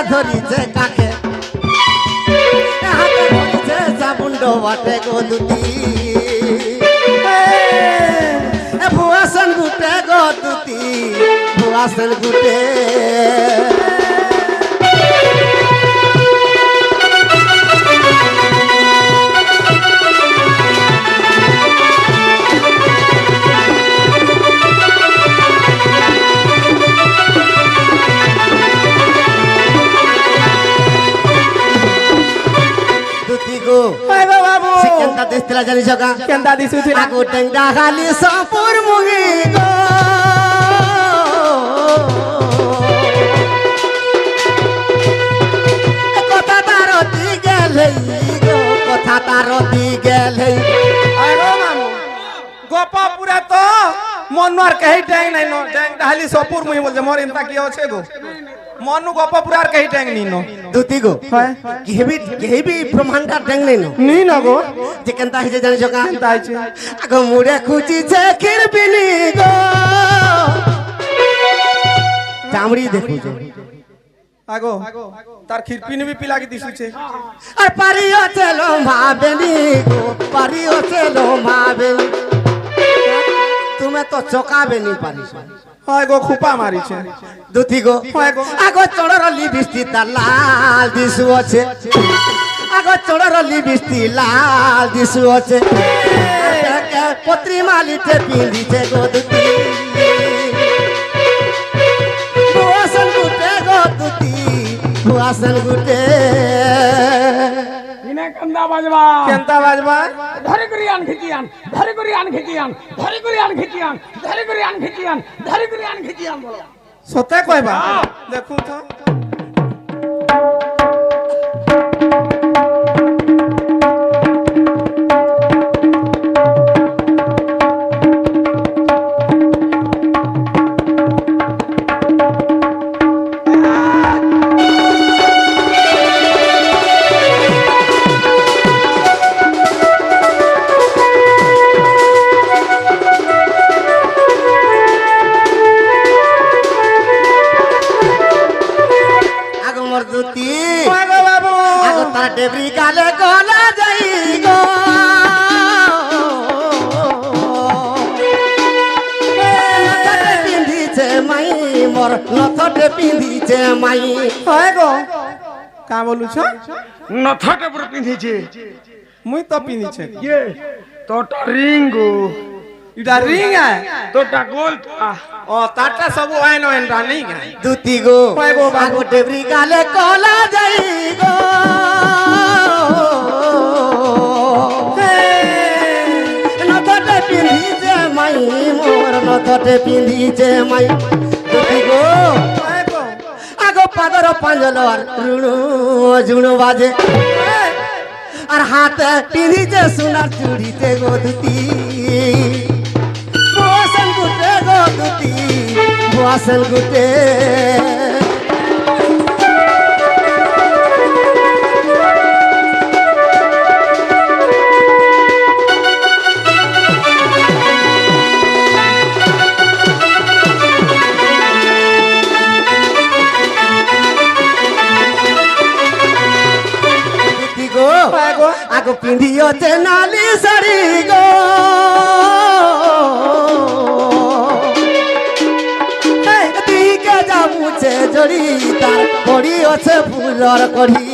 ধরিছে কাকে হাতে ধরিছে সাবুন্ড বাটে গো দুতি ভুয়াসন গুটে গো দুতি ভুয়াসন গুটে দিস্তিলা জানিস কা কেনতা দিছুছিলা আগো টেংডা খালি সপুর মুহি গো কথা তার দি গেলে গো কথা তার দি গেলে আরে মামু গোপা পুরা তো মনর কহি টাইম নাই নো টেংডা খালি সপুর মুহি বলছে মোর এনতা কি আছে গো মনু গোপা পুরা আর কহি টাইম নি নো দুতি গো কেহেবি ব্রহ্মাণ্ডার টেং নেই নি না গো যে কেনতা হিজে জানিস কা কেনতা আইছে আগো মুড়ে খুঁজিছে খিরবিনি গো চামড়ি দেখুছে আগো তার খিরপিনি বি পিলা কি দিছুছে আর পারিও চলো ভাবেনি গো পারিও চলো ভাবেনি তুমি তো চকাবেনি পারিস হয় গো খুপা মারিছে দুতি গো হয় গো আগো চড়রলি বৃষ্টি তার লাল দিশু আছে আগো চড়রলি বৃষ্টি লাল দিশু আছে পত্রি মালিতে পিঁধিছে গো দুতি ভুয়াসন গুটে গো দুতি ভুয়াসন গুটে ইনে কেনতা বাজবা কেনতা বাজবা ধরে করি আন খিচিয়ান ধরে করি আন খিচিয়ান ধরে করি আন খিচিয়ান ধরে করি আন খিচিয়ান ধরে করি আন খিচিয়ান বলো সতে কইবা দেখু তো डेबरी गाले गोला जाई गो पिंधी छे माई मोर नथटे पिंधी छे माई হয় গো কা বলু ছ নথটে পুরো পিঁধিছে মুই তো পিঁধিছে ইয়ে তোটা রিঙ্গু ইডা রিং আয় তোটা গোল ও তাটা সব আইন আইন রানি দুতি গো হয় গো আগো डेबरी गाले गोला जाई गो नथटे पिंधी छे माई मोर नथटे पिंधी छे माई दुती गो আগো পাদর পাঞ্জলর রুণু ঝুণু বাজে আর হাতে পিঁধিছে সোনার চুড়িতে গো দুতি ভুয়াসন গুটে গো দুতি ভুয়াসন গুটে আগো পিঁধিওছে নালি শাড়ি গো দিকে যাবুছে জড়ি তার পড়িওছে ফুলর কড়ি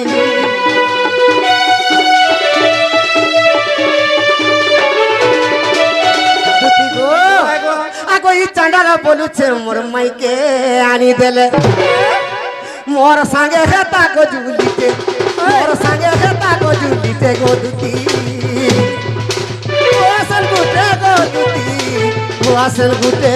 আগো ই চাঁডাল বলুছে মোর মাইকে আনি দেলে মোর সাঙ্গে হেতা গো জুলিতে মোর সাঙ্গে হেতা গো জুলিতে গো দুতি ভুয়াসন গুটে গো দুতি ভুয়াসন গুটে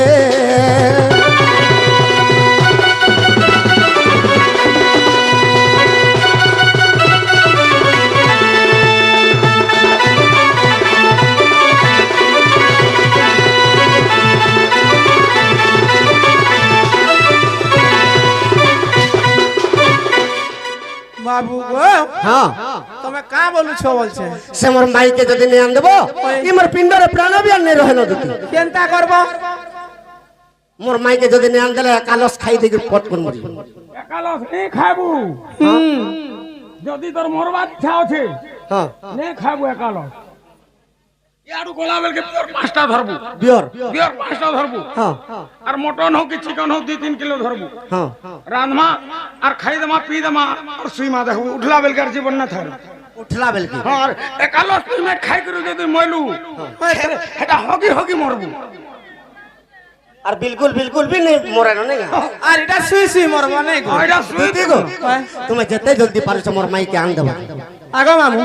বাবু গো হ্যাঁ তুমি কা বলুছ বলছে সে মোর মাইকে যদি নিয়ে আন দেবো ই মোর পিণ্ডরে প্রাণ বি আর নেই রহে না দুতি কেনতা করব মোর মাইকে যদি নিয়ে আনলে কালস খাই দেখি পট করে মরি একালস নে খাবু যদি তোর মরবার ইচ্ছা আছে হ্যাঁ নে খাবু একালস ইয়ারু গলা বেলকে পিওর 5টা ধরবু বিয়র পিওর 5টা ধরবু হ্যাঁ আর মটন হোক কি চিকেন হোক 2-3 কিলো ধরবু হ্যাঁ রান্ধমা আর খাই দেমা পি দেমা আর সুইমা দেখবু উঠলা বেলকার জীবন না থাকবে উঠলা বেলকি আর একালস তুমি খাই করে যদি মইলু এটা হগি হগি মরবু আর বিলকুল বিলকুল भी नहीं মরে না না আর এটা সুই সুই মরব নাই গো এটা সুই দেখো তুমি যেতে জলদি পারছো মোর মাইকে আন দেবা আগো মামু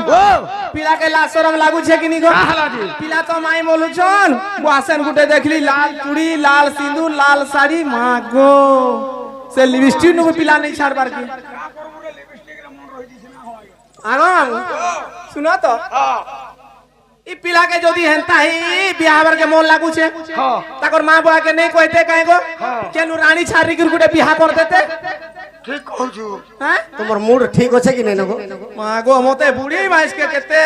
পিলা কে লাজ শরম লাগুছে কি নি গো পিলা তো মাই বলুছন বাসন গুটে দেখলি লাল চুড়ি লাল সিঁদুর লাল শাড়ি মা গো সে লিপস্টিক नु পিলা नहीं ছাড়বার কি আগো মামু শুনো তো ই পিলা के যদি হেনতা হি বিয়াহবার के मन लागुছে তাকর মা বুয়া के नहीं कहते काहे गो केनु रानी छारी के गुटे बियाह कर देते ঠিক কইছু हैं তোমার মুড ঠিক আছে কি নাই নগো মা গো মতে বুড়ি মাইস के केते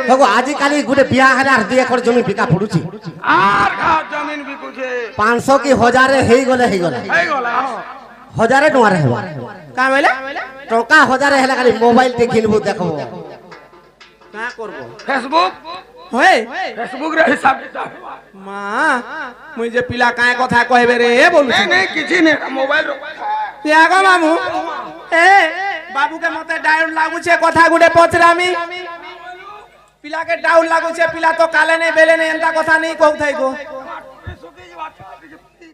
নগো আজি কালি গুটে বিয়া হলে আর 2 একর জমি বিকা পড়ুছি আর ঘাট জমিন বিকুছে 500 কি 1000 হেই গলে এই গলা 1000 টঙ্কারে হেবা का बोले টঙ্কা 1000 হেলে খালি মোবাইল তে কিনবো দেখবো का करबो ফেসবুক होय ফেসবুক রে হিসাব মা মুই যে পিলা কায় কথা কইবে রে बोलु नहीं नहीं किसी ने मोबाइल यागो मामू ए बाबू के मते डाउन लागु छे কথা गुडे पचरामी पिला के डाउन लागु छे पिला तो काले नहीं बेले नहीं एंता কথা नहीं कहू थाई गो